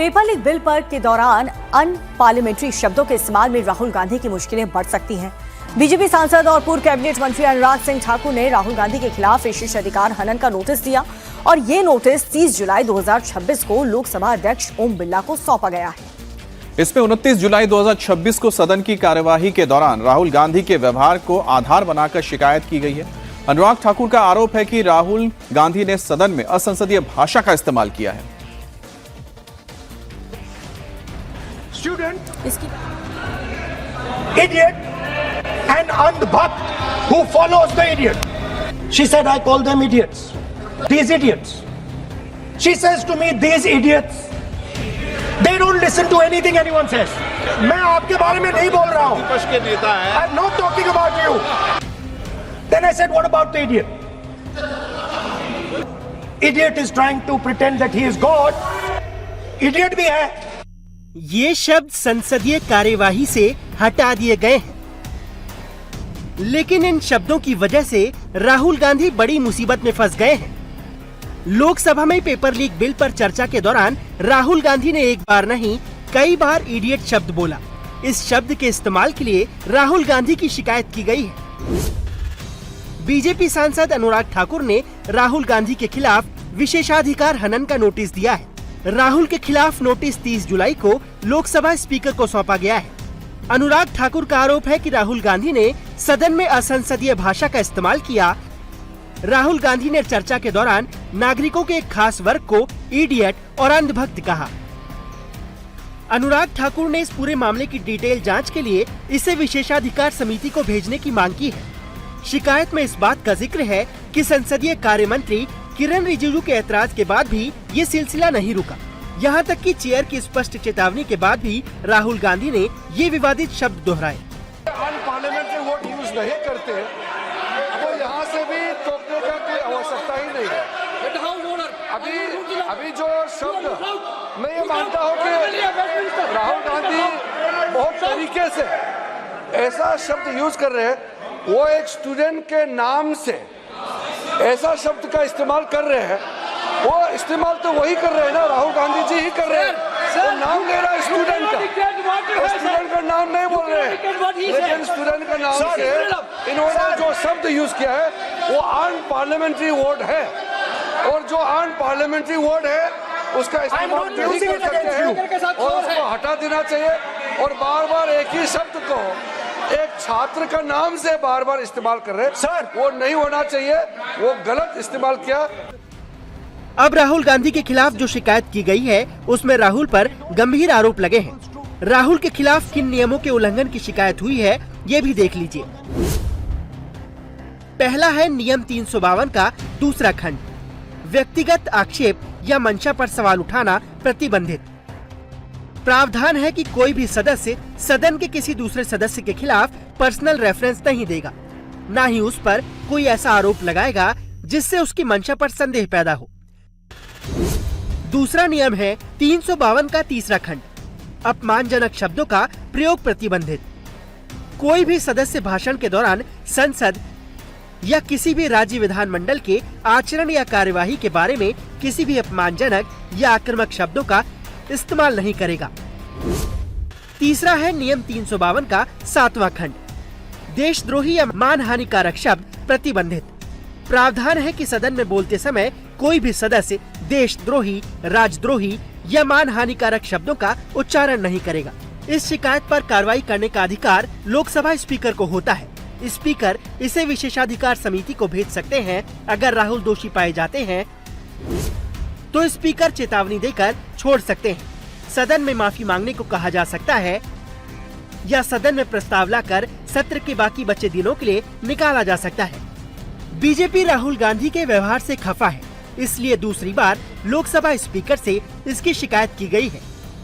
Paper leak bill पर के दौरान अनपार्लियामेंट्री शब्दों के इस्तेमाल में राहुल गांधी की मुश्किलें बढ़ सकती हैं। बीजेपी सांसद और पूर्व कैबिनेट मंत्री अनुराग सिंह ठाकुर ने राहुल गांधी के खिलाफ विशेषाधिकार हनन का नोटिस दिया और ये नोटिस 30 जुलाई 2026 को लोकसभा अध्यक्ष ओम बिरला को सौंपा गया है। इसमें 29 जुलाई 2026 को सदन की कार्यवाही के दौरान राहुल गांधी के व्यवहार को आधार बनाकर शिकायत की गई है। अनुराग ठाकुर का आरोप है कि राहुल गांधी ने सदन में असंसदीय भाषा का इस्तेमाल किया है। Idiot and andbhakt who follows the idiot. She said, I call them idiots. These idiots. She says to me, these idiots. They don't listen to anything anyone says. मैं आपके बारे में नहीं बोल रहा हूँ. विपक्ष के नेता हैं. I'm not talking about you. Then I said, what about the idiot? Idiot is trying to pretend that he is God. Idiot भी है. ये शब्द संसदीय कार्यवाही से हटा दिए गए हैं, लेकिन इन शब्दों की वजह से राहुल गांधी बड़ी मुसीबत में फंस गए हैं। लोकसभा में पेपर लीक बिल पर चर्चा के दौरान राहुल गांधी ने एक बार नहीं कई बार इडियट शब्द बोला। इस शब्द के इस्तेमाल के लिए राहुल गांधी की शिकायत की गई है। बीजेपी सांसद अनुराग ठाकुर ने राहुल गांधी के खिलाफ विशेषाधिकार हनन का नोटिस दिया है। राहुल के खिलाफ नोटिस 30 जुलाई को लोकसभा स्पीकर को सौंपा गया है। अनुराग ठाकुर का आरोप है कि राहुल गांधी ने सदन में असंसदीय भाषा का इस्तेमाल किया। राहुल गांधी ने चर्चा के दौरान नागरिकों के एक खास वर्ग को इडियट और अंधभक्त कहा। अनुराग ठाकुर ने इस पूरे मामले की डिटेल जांच के लिए इसे विशेषाधिकार समिति को भेजने की मांग की है। शिकायत में इस बात का जिक्र है कि संसदीय कार्य मंत्री किरण रिजिजू के ऐतराज के बाद भी ये सिलसिला नहीं रुका। यहाँ तक कि चेयर की स्पष्ट चेतावनी के बाद भी राहुल गांधी ने ये विवादित शब्द दोहराए। पार्लियामेंट्री वोट यूज नहीं करते तो यहाँ से भी टोकने का कोई आवश्यकता ही नहीं है। अभी जो शब्द मैं ये मानता हूँ कि राहुल गांधी बहुत तरीके से ऐसा शब्द यूज कर रहे हैं, वो एक स्टूडेंट के नाम से ऐसा शब्द का इस्तेमाल कर रहे हैं। वो इस्तेमाल तो वही कर रहे हैं ना, राहुल गांधी जी ही कर रहे हैं। वो नाम ले रहा है स्टूडेंट का, स्टूडेंट का नाम नहीं बोल रहे हैं, लेकिन स्टूडेंट का नाम से इन्होंने जो शब्द यूज किया है वो अनपार्लियामेंट्री वर्ड है, और जो अनपार्लियामेंट्री वर्ड है उसका इस्तेमाल नहीं कर सकते हैं और उसको हटा देना चाहिए। और बार बार एक ही शब्द को एक छात्र का नाम से बार बार इस्तेमाल कर रहे हैं सर, वो नहीं होना चाहिए, वो गलत इस्तेमाल किया। अब राहुल गांधी के खिलाफ जो शिकायत की गई है उसमें राहुल पर गंभीर आरोप लगे हैं। राहुल के खिलाफ किन नियमों के उल्लंघन की शिकायत हुई है ये भी देख लीजिए। पहला है नियम 352 का दूसरा खंड, व्यक्तिगत आक्षेप या मंशा पर सवाल उठाना प्रतिबंधित। प्रावधान है कि कोई भी सदस्य सदन के किसी दूसरे सदस्य के खिलाफ पर्सनल रेफरेंस नहीं देगा, ना ही उस पर कोई ऐसा आरोप लगाएगा जिससे उसकी मंशा पर संदेह पैदा हो। दूसरा नियम है 352 का तीसरा खंड, अपमानजनक शब्दों का प्रयोग प्रतिबंधित। कोई भी सदस्य भाषण के दौरान संसद या किसी भी राज्य विधानमंडल के आचरण या कार्यवाही के बारे में किसी भी अपमानजनक या आक्रामक शब्दों का इस्तेमाल नहीं करेगा। तीसरा है नियम 352 का 7वां खंड, देशद्रोही या मानहानिकारक शब्द प्रतिबंधित। प्रावधान है कि सदन में बोलते समय कोई भी सदस्य देशद्रोही, राजद्रोही या मानहानिकारक शब्दों का उच्चारण नहीं करेगा। इस शिकायत पर कार्रवाई करने का अधिकार लोकसभा स्पीकर को होता है। स्पीकर इसे विशेषाधिकार समिति को भेज सकते हैं। अगर राहुल दोषी पाए जाते हैं तो स्पीकर चेतावनी देकर छोड़ सकते हैं। सदन में माफी मांगने को कहा जा सकता है या सदन में प्रस्ताव लाकर सत्र के बाकी बचे दिनों के लिए निकाला जा सकता है। बीजेपी राहुल गांधी के व्यवहार से खफा है, इसलिए दूसरी बार लोकसभा स्पीकर से इसकी शिकायत की गई है।